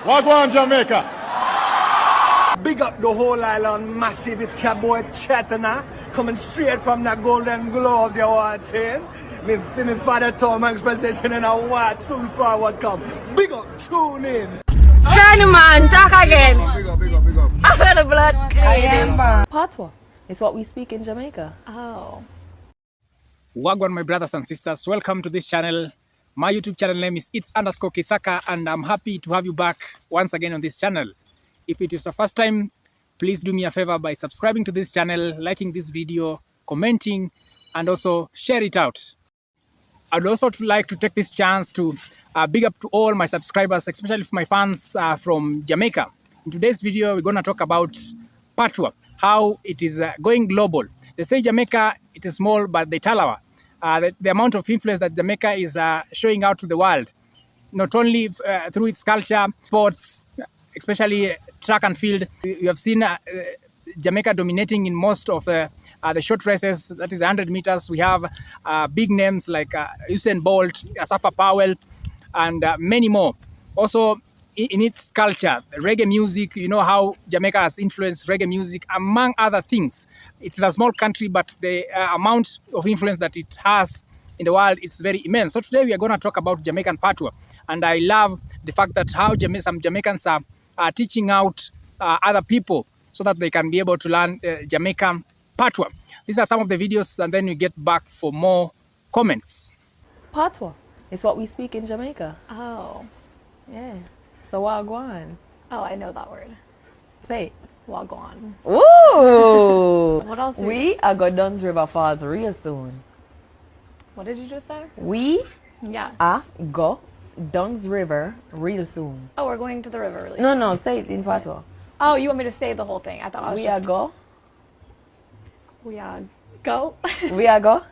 Wagwan Jamaica. Big up the whole island, massive. It's your boy Chatana, coming straight from the Golden Globes, you want saying? Me father Tom Hanks presenting in a what, soon forward come. Big up, tune in. Shiny man, talk again. Big up. I got the blood. Patois is what we speak in Jamaica. Oh. Wagwan, my brothers and sisters, welcome to this channel. My YouTube channel name is its_Kisaka, and I'm happy to have you back once again on this channel. If it is your first time, please do me a favor by subscribing to this channel, liking this video, commenting, and also share it out. I'd also like to take this chance to big up to all my subscribers, especially my fans from Jamaica. In today's video, we're going to talk about Patois, how it is going global. They say Jamaica, it is small, but the tallawa. The amount of influence that Jamaica is showing out to the world, not only through its culture, sports, especially track and field. You have seen Jamaica dominating in most of the short races, that is 100 meters. We have big names like Usain Bolt, Asafa Powell, and many more. Also, in its culture, reggae music, you know how Jamaica has influenced reggae music, among other things. It is a small country, but the amount of influence that it has in the world is very immense. So today we are going to talk about Jamaican Patois. And I love the fact that how some Jamaicans are teaching out other people so that they can be able to learn Jamaican Patois. These are some of the videos, and then we get back for more comments. Patois is what we speak in Jamaica. Oh. Yeah. So Wagwan. Oh, I know that word. Say it. Wagwan. Ooh. What else? We are going Duns River Falls real soon. What did you just say? We Yeah. are go Duns River real soon. Oh, we're going to the river really. No, say it in Patois. Oh, you want me to say the whole thing? I thought I was We are go. We are go. We are go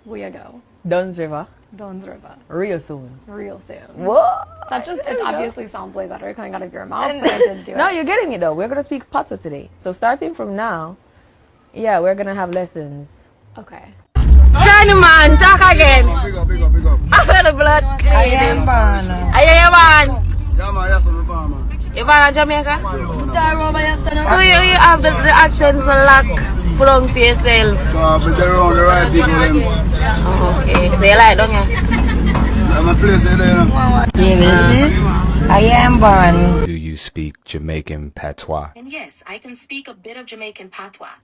We are go. Duns River Dons River. real soon. Real soon. What? That just, There it you go. obviously sounds way better coming out of your mouth, but I didn't do it. No, you're getting it though. We're going to speak Patois today. So starting from now, yeah, we're going to have lessons. Okay. Shiny man, talk again. Big up. I got the blood. I am born. Are you man? Yeah, man, that's what we're man. You born in Jamaica? So you have the accent so lock plug for yourself. But they're on the right people, them. Oh, okay. So you like, don't you? I'm a place there. I am born. Do you speak Jamaican Patois? And yes, I can speak a bit of Jamaican Patois.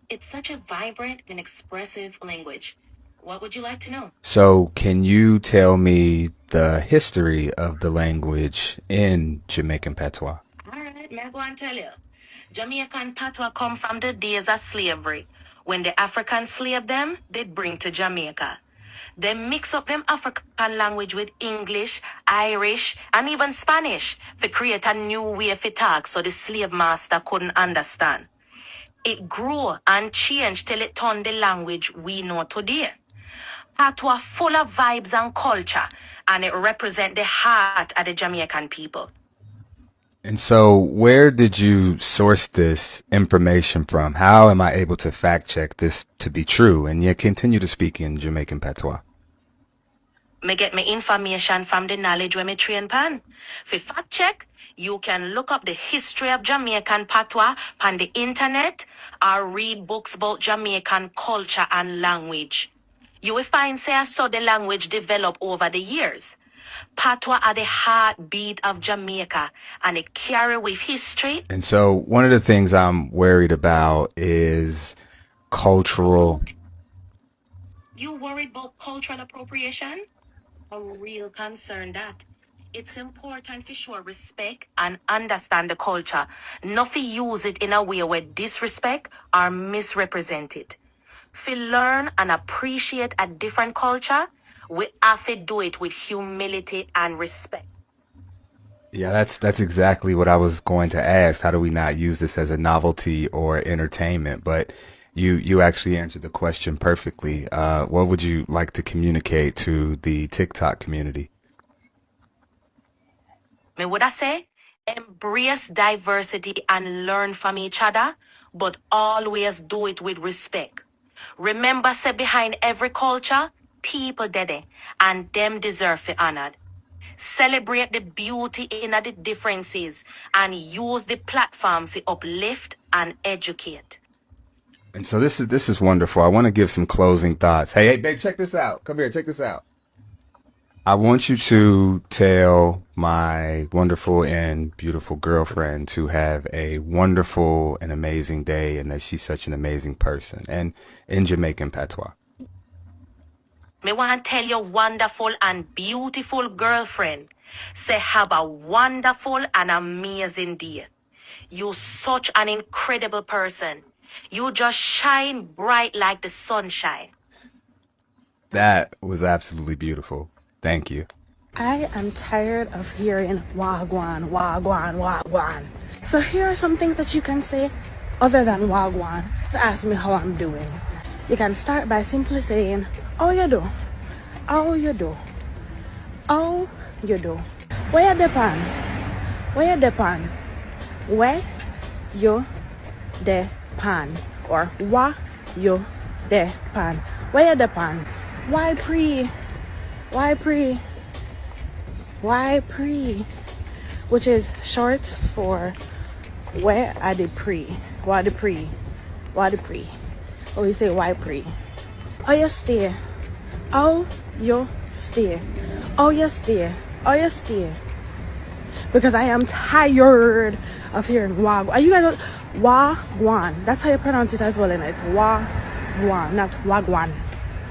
It's such a vibrant and expressive language. What would you like to know? So can you tell me the history of the language in Jamaican Patois? Alright, may I go and tell you. Jamaican Patois come from the days of slavery. When the Africans slaved them, they'd bring to Jamaica. They mix up them African language with English, Irish, and even Spanish to create a new way for talk so the slave master couldn't understand. It grew and changed till it turned the language we know today. Patois full of vibes and culture, and it represents the heart of the Jamaican people. And so where did you source this information from? How am I able to fact check this to be true and yet continue to speak in Jamaican Patois? Me get my information from the knowledge where me train pan. For fact check, you can look up the history of Jamaican Patois on the internet or read books about Jamaican culture and language. You will find say I saw the language develop over the years. Patois are the heartbeat of Jamaica, and it carry with history. And so one of the things I'm worried about is cultural. You worried about cultural appropriation? A real concern that. It's important to show respect and understand the culture, not to use it in a way where disrespect or misrepresent it. To learn and appreciate a different culture, we have to do it with humility and respect. Yeah, that's exactly what I was going to ask. How do we not use this as a novelty or entertainment? But you actually answered the question perfectly. What would you like to communicate to the TikTok community? Me would I say, embrace diversity and learn from each other, but always do it with respect. Remember, say behind every culture, people dead, and them deserve to be honored. Celebrate the beauty in the differences and use the platform to uplift and educate. And so this is wonderful. I want to give some closing thoughts. Hey, babe, check this out. Come here, check this out. I want you to tell my wonderful and beautiful girlfriend to have a wonderful and amazing day, and that she's such an amazing person. And in Jamaican patois. Me want to tell your wonderful and beautiful girlfriend, say have a wonderful and amazing day. You're such an incredible person. You just shine bright like the sunshine. That was absolutely beautiful. Thank you. I am tired of hearing wagwan, wagwan, wagwan. So here are some things that you can say other than wagwan to ask me how I'm doing. You can start by simply saying, how you do? How you do? How you do? Where you depend? Where you depend? Where you depend? Or wha you depend? Where you depend? Why pre? Why pre? Why pre? Which is short for where are the pre? Why the pre? Why the pre? Or we say why pre? Oh you stay. Oh you stay. Oh you stay. Oh you stay. Because I am tired of hearing wagwan. Are you guys wagwan? That's how you pronounce it as well, and it's wagwan, not wagwan.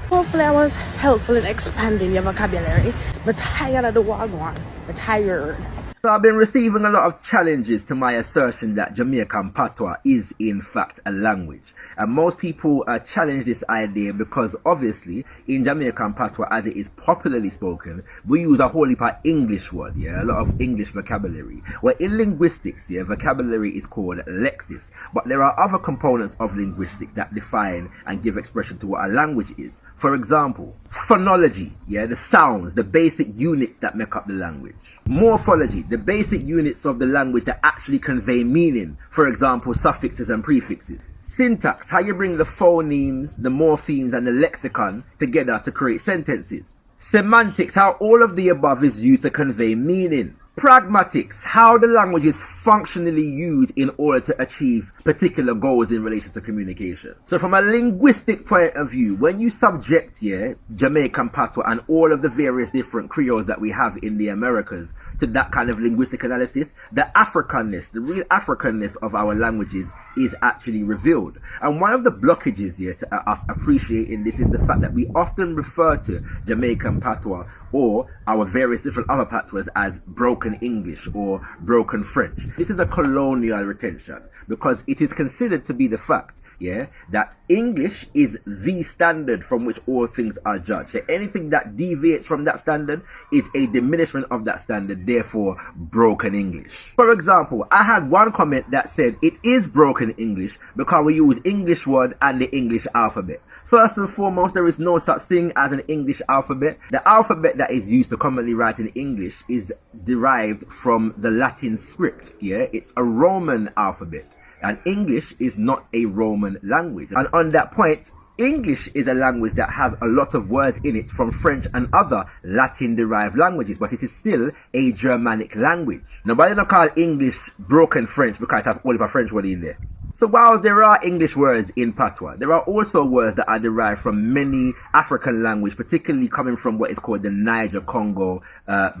Hopefully I was helpful in expanding your vocabulary, but tired of the wagwan. I'm tired. So I've been receiving a lot of challenges to my assertion that Jamaican patois is in fact a language. And most people challenge this idea because obviously in Jamaican patois, as it is popularly spoken, we use a whole heap of English word, yeah, a lot of English vocabulary. Well, in linguistics, yeah, vocabulary is called lexis, but there are other components of linguistics that define and give expression to what a language is. For example, phonology, yeah, the sounds, the basic units that make up the language. Morphology, the basic units of the language that actually convey meaning. For example, suffixes and prefixes. Syntax, how you bring the phonemes, the morphemes and the lexicon together to create sentences. Semantics, how all of the above is used to convey meaning. Pragmatics, how the language is functionally used in order to achieve particular goals in relation to communication. So from a linguistic point of view, when you subject here Jamaican patois and all of the various different creoles that we have in the Americas to that kind of linguistic analysis, the Africanness, the real Africanness of our languages is actually revealed. And one of the blockages here to us appreciating this is the fact that we often refer to Jamaican patois or our various different other patois as broken English or broken French. This is a colonial retention because it is considered to be the fact, yeah, that English is the standard from which all things are judged. So anything that deviates from that standard is a diminishment of that standard, therefore broken English. For example, I had one comment that said it is broken English because we use English word and the English alphabet. First and foremost, there is no such thing as an English alphabet. The alphabet that is used to commonly write in English is derived from the Latin script, yeah? It's a Roman alphabet. And English is not a Roman language. And on that point, English is a language that has a lot of words in it from French and other Latin-derived languages, but it is still a Germanic language. Nobody don't call English broken French because it has all of a French word in there. So whilst there are English words in patois, there are also words that are derived from many African languages, particularly coming from what is called the Niger-Congo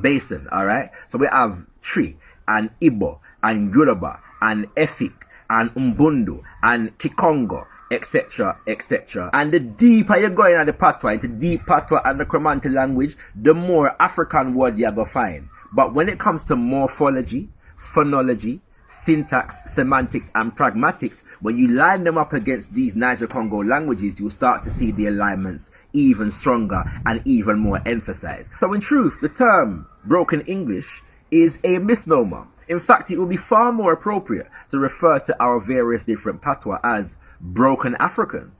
basin, alright? So we have Tree, and Igbo, and Yoruba, and Efik, and Mbundu, and Kikongo, etc., etc. And the deeper you go into the patois, into deep patois and the Cromanti language, the more African word you're going to find. But when it comes to morphology, phonology, syntax, semantics, and pragmatics, when you line them up against these Niger-Congo languages, you'll start to see the alignments even stronger and even more emphasized. So in truth, the term broken English is a misnomer. In fact, it would be far more appropriate to refer to our various different patois as broken African,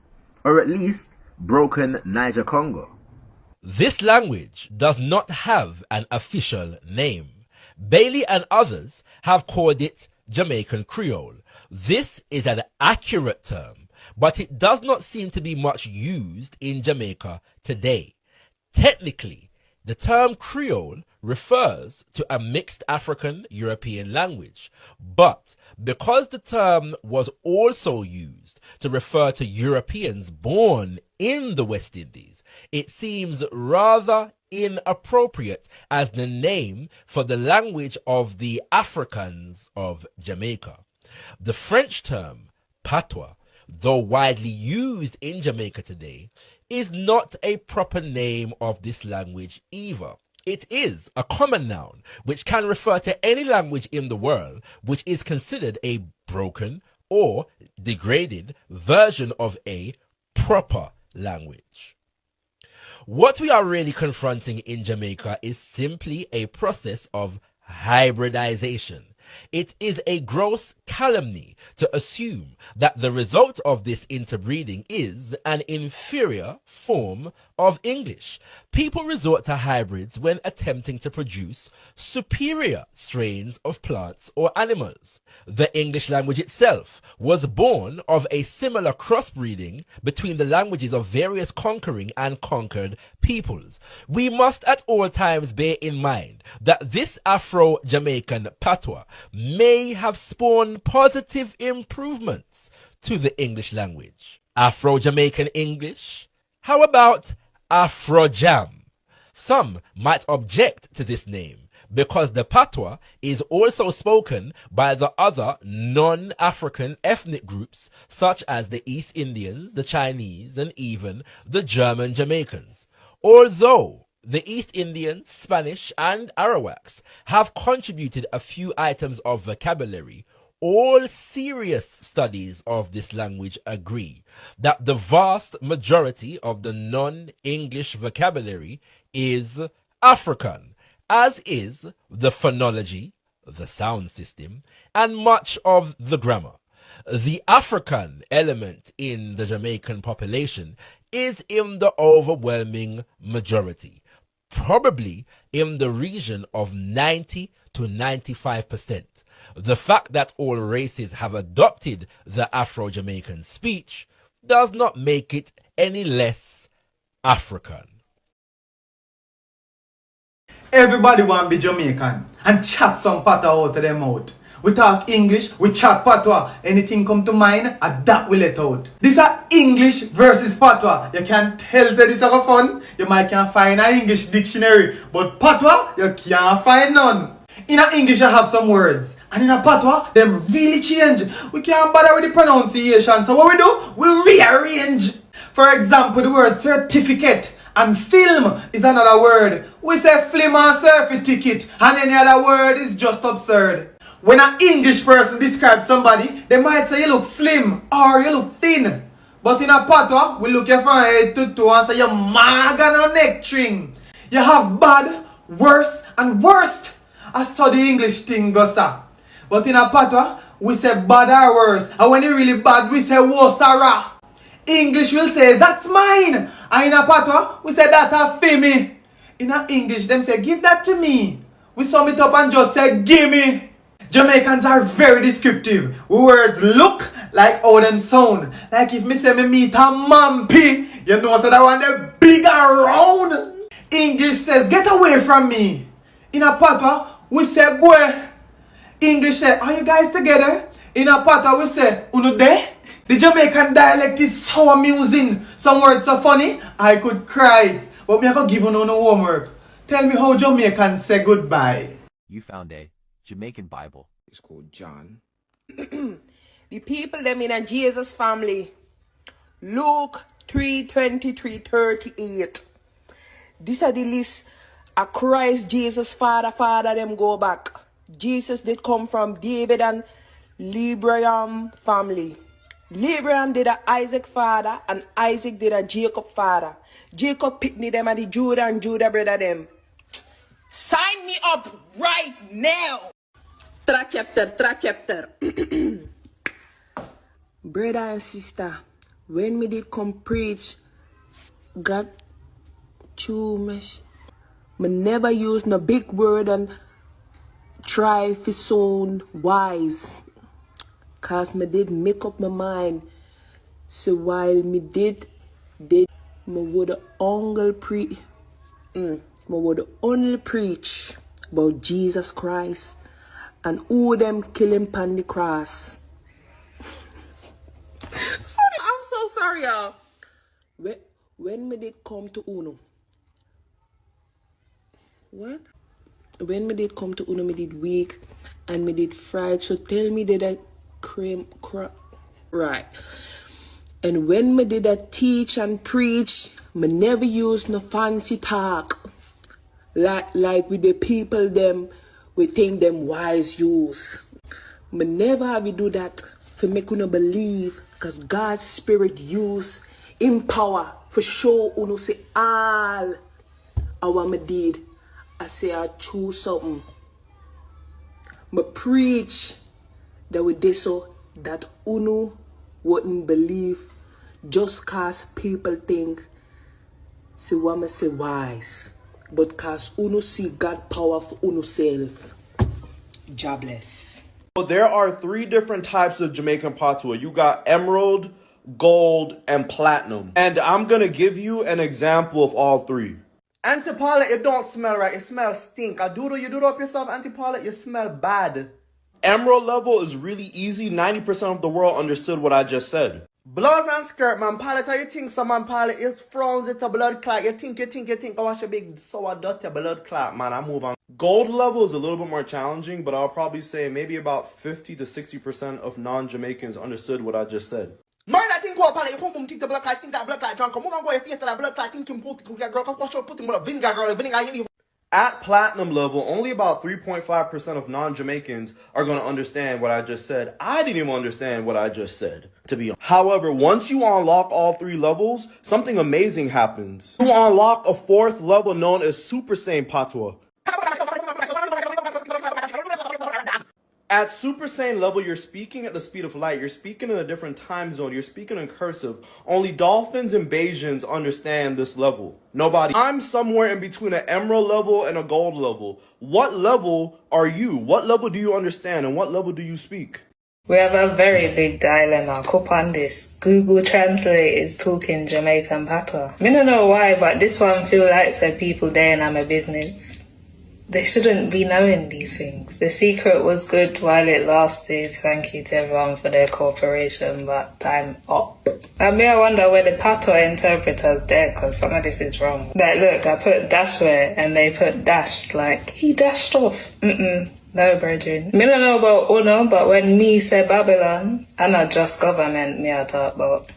or at least broken Niger-Congo. This language does not have an official name. Bailey and others have called it Jamaican Creole. This is an accurate term, but it does not seem to be much used in Jamaica today. Technically, the term Creole refers to a mixed African-European language, but because the term was also used to refer to Europeans born in the West Indies, it seems rather inappropriate as the name for the language of the Africans of Jamaica. The French term patois, though widely used in Jamaica today, is not a proper name of this language either. It is a common noun which can refer to any language in the world which is considered a broken or degraded version of a proper language. What we are really confronting in Jamaica is simply a process of hybridization. It is a gross calumny to assume that the result of this interbreeding is an inferior form of English. People resort to hybrids when attempting to produce superior strains of plants or animals. The English language itself was born of a similar crossbreeding between the languages of various conquering and conquered peoples. We must at all times bear in mind that this Afro-Jamaican patois may have spawned positive improvements to the English language. Afro-Jamaican English? How about Afro-Jam? Some might object to this name because the patois is also spoken by the other non-African ethnic groups such as the East Indians, the Chinese, and even the German Jamaicans. Although the East Indians, Spanish, and Arawaks have contributed a few items of vocabulary, all serious studies of this language agree that the vast majority of the non-English vocabulary is African, as is the phonology, the sound system, and much of the grammar. The African element in the Jamaican population is in the overwhelming majority, probably in the region of 90 to 95%. The fact that all races have adopted the Afro-Jamaican speech does not make it any less African. Everybody want to be Jamaican and chat some patois out of them out. We talk English, we chat patois. Anything come to mind, and that we let out. This are English versus patois. You can tell say this is a fun. You might can find an English dictionary, but patois you can't find none. In a English you have some words, and in a patois them really change. We can't bother with the pronunciation, so what we do? We rearrange. For example, the word certificate and film is another word. We say film and surfing ticket, and any other word is just absurd. When an English person describes somebody, they might say you look slim or you look thin. But in a patois, we look you from head to toe and say you're magan or neck string. You have bad, worse, and worst. I saw the English thing goes sir. But in a patois, we say bad or worse. And when you're really bad, we say wosara. English will say that's mine. And in a patois, we say that a fimi. In a English, them say give that to me. We sum it up and just say gimme. Jamaicans are very descriptive. Words look like how them sound. Like if me say me meet a mampy, you know so that one they big and round. English says get away from me. In a patois, we say go. English say are you guys together? In a patois, we say unu there. The Jamaican dialect is so amusing. Some words so funny, I could cry. But me I could give you no homework. Tell me how Jamaicans say goodbye. You found a Jamaican Bible. It's called John. The people them in a Jesus family. Luke 3:23-38. This are the list of Christ Jesus father them go back. Jesus did come from David and Abraham family. Abraham did a Isaac father and Isaac did a Jacob father. Jacob picked them and the Judah and Judah brother them. Sign me up right now. Chapter. Brother and sister, when me did come preach, God chew me. Me never use no big word and try to sound wise. Cause me did make up my mind. So while me did me would ongle me I would only preach about Jesus Christ and who them kill him on the cross. Sorry, I'm so sorry, y'all. When me did come to Uno, what? When me did come to Uno, me did weak and me did fried. So tell me did I right? And when me did I teach and preach, me never use no fancy talk. Like with the people them, we think them wise use. Me never have you do that for me couldn't believe, cause God's spirit use in power for show uno say all our me did. I say I choose something. Me preach that we did so that uno wouldn't believe just cause people think say what me say wise. But cause uno see God power for uno self. Jobless. So there are 3 different types of Jamaican patois. You got emerald, gold, and platinum. And I'm gonna give you an example of all 3. Auntie Paulette, it don't smell right. It smells stink. You do it up yourself, Auntie Paulette, you smell bad. Emerald level is really easy. 90% of the world understood what I just said. Blouse and skirt, man. Paulette, how you think some man, Paulette, it frowns, it's a blood clot. You think, I watch a big sour dirty blood clot, man. I move on. Gold level is a little bit more challenging, but I'll probably say maybe about 50 to 60% of non-Jamaicans understood what I just said. Man, I think what Paulette, you put think the blood clot, think that blood clot drunk. Come on, go, you think that blood clot, think you put vinegar, girl, At platinum level, only about 3.5% of non-Jamaicans are going to understand what I just said. I didn't even understand what I just said, to be honest. However, once you unlock all 3 levels, something amazing happens. You unlock a 4th level known as Super Saiyan Patois. At Super Saiyan level, you're speaking at the speed of light. You're speaking in a different time zone. You're speaking in cursive. Only dolphins and Bayesians understand this level. Nobody. I'm somewhere in between an emerald level and a gold level. What level are you? What level do you understand? And what level do you speak? We have a very big dilemma. Cup on this. Google Translate is talking Jamaican patois. I don't know why, but this one feel like say people there and I'm a business. They shouldn't be knowing these things. The secret was good while it lasted. Thank you to everyone for their cooperation, but time up. I wonder where the patois interpreters there, because some of this is wrong. Like, look, I put dash where, and they put dashed, like, he dashed off. No, brethren. Me don't know about Uno, but when me say Babylon, I not just government me I talk about.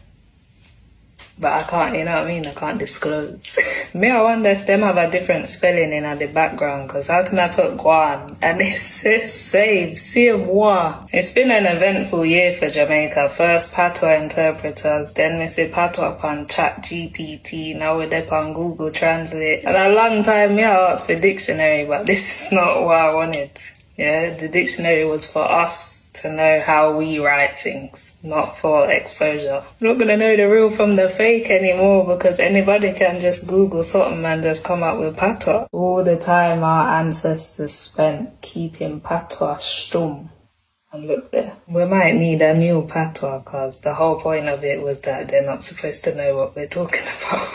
But I can't, you know what I mean? I can't disclose. I wonder if them have a different spelling in the background, because how can I put Guan? And it says save moi. It's been an eventful year for Jamaica. First patois interpreters, then we say patois upon chat GPT, now we're up on Google Translate. And a long time I asked for dictionary, but this is not what I wanted. Yeah, the dictionary was for us to know how we write things, not for exposure. I'm not gonna know the real from the fake anymore, because anybody can just Google something and just come up with patois. All the time our ancestors spent keeping patois stum. And look there. We might need a new patois, because the whole point of it was that they're not supposed to know what we're talking about.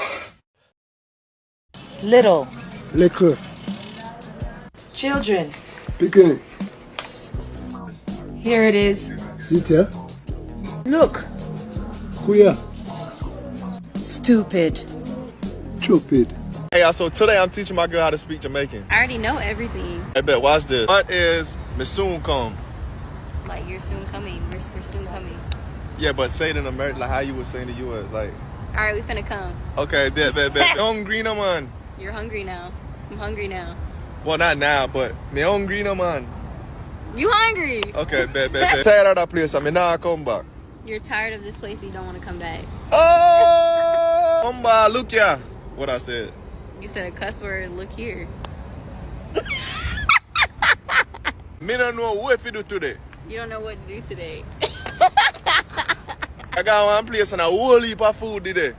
Little. Children. Picking. Here it is. Sit here. Look. Kuya. Stupid. Stupid. Hey, so today I'm teaching my girl how to speak Jamaican. I already know everything. I bet, watch this. What is me soon come? Like, you're soon coming. We're soon coming. Yeah, but say it in America, like how you would say in the U.S. Like. All right, we finna come. Okay, bet. Hungry no man. You're hungry now. I'm hungry now. Well, not now, but me hungry no man. You hungry? Okay, bet. Tired of that place, I mean now I come back. You're tired of this place, you don't want to come back. Oh! Come back, look here. What I said. You said a cuss word, look here. Me don't know what to do today. You don't know what to do today. I got one place and a whole heap of food today.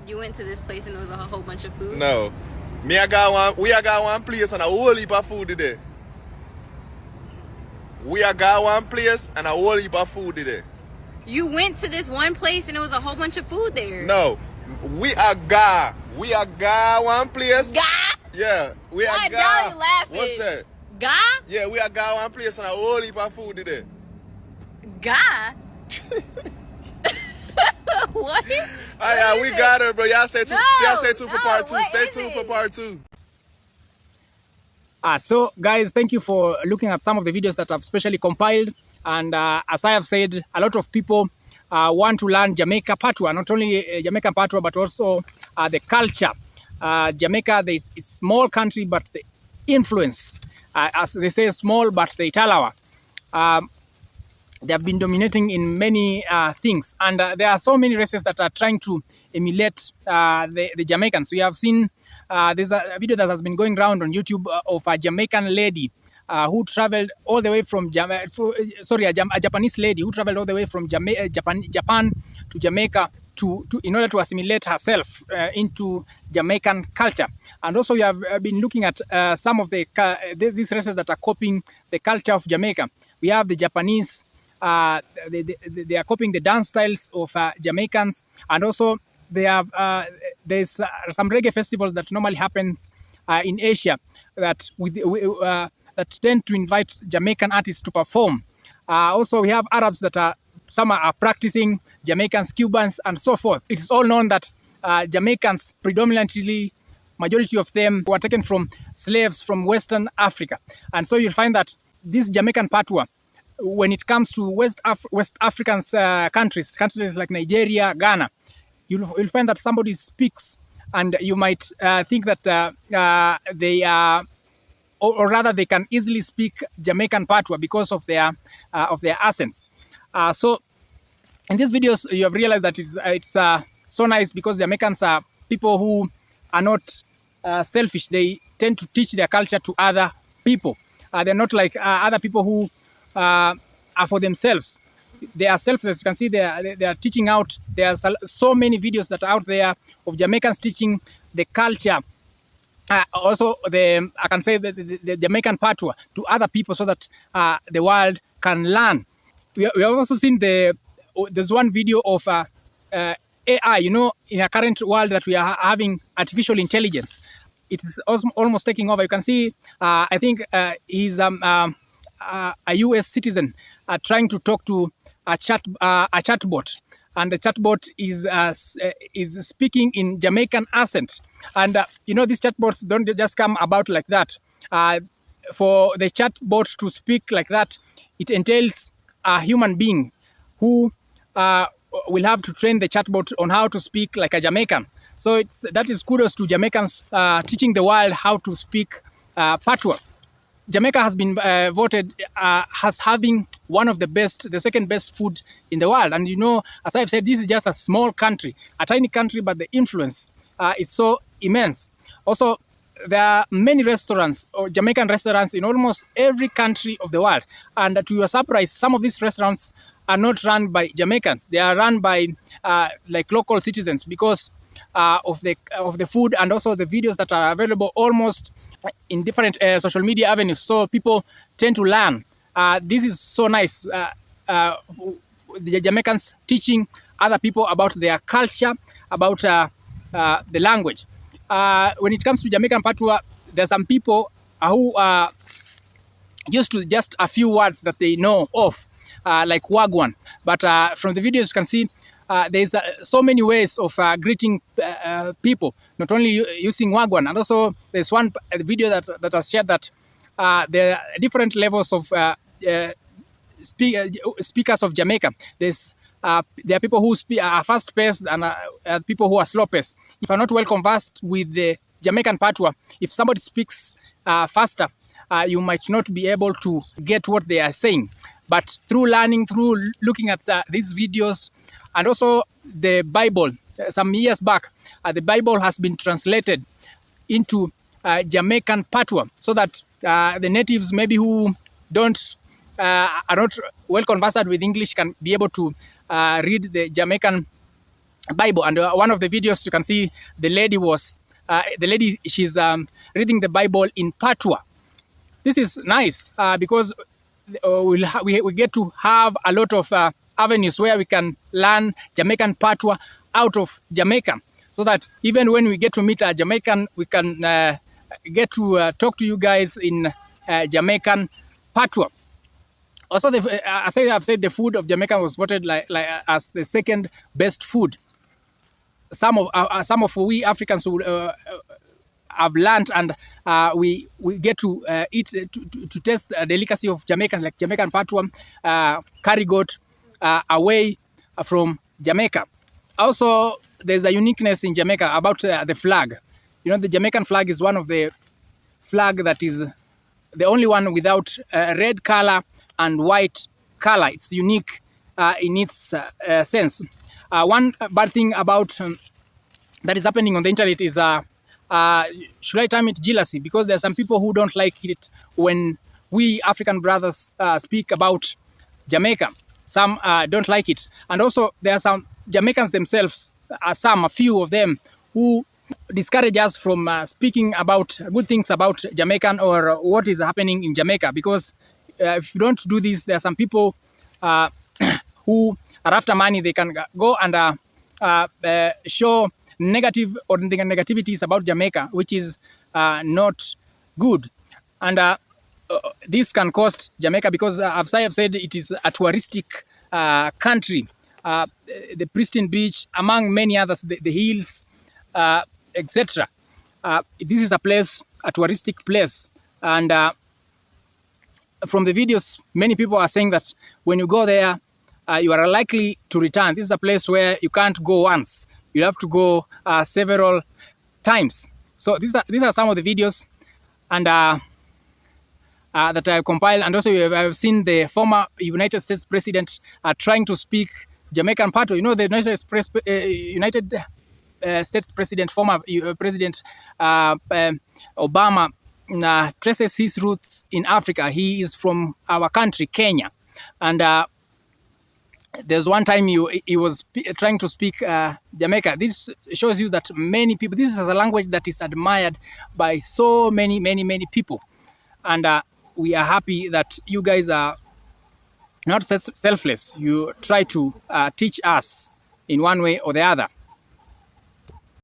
You went to this place and there was a whole bunch of food? No. We got one place and a whole heap of food today. We got one place and a whole heap of food today. You went to this one place and there was a whole bunch of food there. No. We got one place. Yeah, we Why are Dolly go. laughing? What's that? Ga? Yeah, we are go one place and a whole heap of food today. Ga? What? Alright, we got her, bro. Y'all say two. No, Y'all say two for no, part two. what Stay is tuned it? for part two. So guys, thank you for looking at some of the videos that I've specially compiled. And as I have said, a lot of people want to learn Jamaica Patois, not only Jamaican Patois, but also the culture. Jamaica, it's a small country, but the influence, as they say, small, but the tallawa. They have been dominating in many things. And there are so many races that are trying to emulate the Jamaicans. We have seen there's a video that has been going around on YouTube of a Jamaican lady who traveled all the way from a Japanese lady who traveled all the way from Japan to Jamaica in order to assimilate herself into Jamaican culture. And also we have been looking at some of these races that are copying the culture of Jamaica. We have the Japanese. They are copying the dance styles of Jamaicans, and also they have there's some reggae festivals that normally happens in Asia that that tend to invite Jamaican artists to perform. Also, we have Arabs that some are practicing, Jamaicans, Cubans, and so forth. It is all known that Jamaicans, predominantly, majority of them were taken from slaves from Western Africa, and so you'll find that this Jamaican Patois, when it comes to West African countries like Nigeria, Ghana, you'll find that somebody speaks, and you might think that they are, or rather, they can easily speak Jamaican Patois because of their accents. So, in these videos, you have realized that it's so nice because Jamaicans are people who are not selfish. They tend to teach their culture to other people. They're not like other people who are for themselves. They are selfless. You can see they are teaching out. There are so many videos that are out there of Jamaicans teaching the culture. Also, I can say the Jamaican Patois to other people so that the world can learn. We have also seen there's one video of AI. You know, in a current world that we are having artificial intelligence, it is almost taking over. You can see, I think he's a US citizen trying to talk to a chatbot, and the chatbot is speaking in Jamaican accent. And you know, these chatbots don't just come about like that. For the chatbot to speak like that, it entails a human being who will have to train the chatbot on how to speak like a Jamaican. So that is kudos to Jamaicans teaching the world how to speak Patois. Jamaica has been voted as having one of the second best food in the world. And you know, as I've said, this is just a small country, a tiny country, but the influence is so immense. Also, there are many restaurants or Jamaican restaurants in almost every country of the world. And to your surprise, some of these restaurants are not run by Jamaicans. They are run by like local citizens because of the food and also the videos that are available almost in different social media avenues. So people tend to learn. This is so nice. The Jamaicans teaching other people about their culture, about the language. When it comes to Jamaican Patois, there's some people who are used to just a few words that they know of, like wagwan. But from the videos you can see there's so many ways of greeting people, not only using wagwan. And also there's one video that was shared that there are different levels of speakers of Jamaica. There are people who are fast-paced and people who are slow-paced. If you're not well conversed with the Jamaican Patois, if somebody speaks faster, you might not be able to get what they are saying. But through learning, through looking at these videos, and also the Bible, some years back, the Bible has been translated into Jamaican Patois so that the natives maybe who are not well conversant with English can be able to read the Jamaican Bible. And one of the videos you can see the lady she's reading the Bible in Patois. This is nice because we get to have a lot of avenues where we can learn Jamaican Patois out of Jamaica, so that even when we get to meet a Jamaican, we can get to talk to you guys in Jamaican Patois. Also, as I have said, the food of Jamaica was voted as the second best food. Some of we Africans who have learned, and we get to eat to taste the delicacy of Jamaican, like Jamaican Patois, curry goat, away from Jamaica. Also, there's a uniqueness in Jamaica about the flag. You know, the Jamaican flag is one of the flag that is the only one without red color and white color. It's unique in its sense. One bad thing about that is happening on the internet is, should I term it jealousy? Because there are some people who don't like it when we African brothers speak about Jamaica. Some don't like it. And also there are some Jamaicans themselves, a few of them, who discourage us from speaking about good things about Jamaican or what is happening in Jamaica. Because if you don't do this, there are some people who are after money. They can go and show negative or negativities about Jamaica, which is not good. And this can cost Jamaica because, as I have said, it is a touristic country. The pristine beach, among many others, the hills, etc. This is a place, a touristic place. And from the videos, many people are saying that when you go there, you are likely to return. This is a place where you can't go once. You have to go several times. So these are some of the videos and that I have compiled. And also I have seen the former United States President trying to speak Jamaican Patois. You know, the United States President, former President Obama, traces his roots in Africa. He is from our country, Kenya. And there's one time he was trying to speak Jamaica. This shows you that many people, this is a language that is admired by so many people. And we are happy that you guys are not selfless. You try to teach us in one way or the other.